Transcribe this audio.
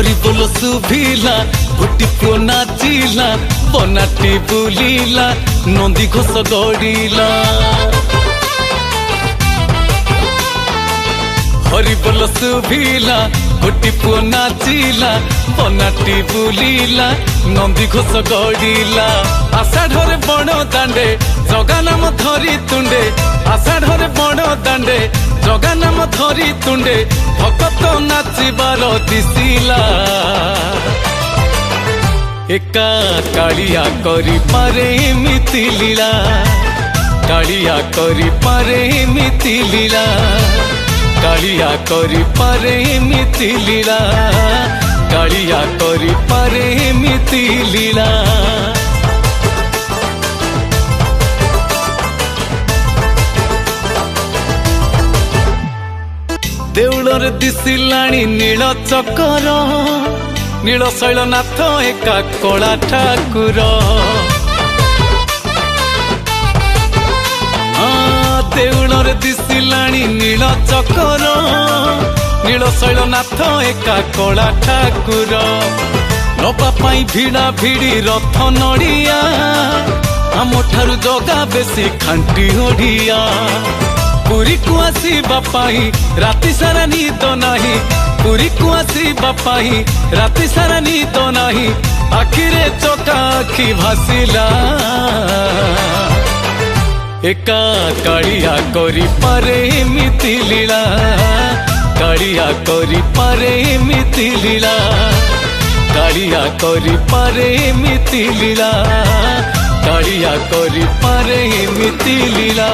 हरि बोल सुभिला गोटी पुओ नाचिला बनाटी बुलिला नंदी घोष गड़िला हरि बोल सुभिला गोटी पुओ नाचिला बनाटी बुलिला नंदी घोष गड़िला आषाढ़ बण दांडे जगा नाम धरी तुंडे आषाढ़ बण दांडे जगा नाम धरी तुंडे भगत नाचिबार दिसिला एका कालिया करी पारे एमिति लीला कालिया करी पारे एमिति लीला कालिया करी पारे एमिति लीला कालिया करी पारे एमिति लीला देउलर दिसिलाणी नील चकर नील शैलनाथ एका कला ठाकुर देउलर दिसिलाणी नील चकर नील शैलनाथ एका कला ठाकुर नबा पाई भिड़ा भिड़ी रथ नड़िया आम ठारू जगा बेसी खांटी ओढ़िया पुरी को आसीबा पाई राति सारा नींद नाही पुरी को आसीबा पाई राति सारा नींद नाही आखिरे चका आखि भासिला एका कालिया करी पारे एमिति लीला कालिया करी पारे एमिति लीला कालिया करी पारे एमिति लीला कालिया करी पारे एमिति लीला।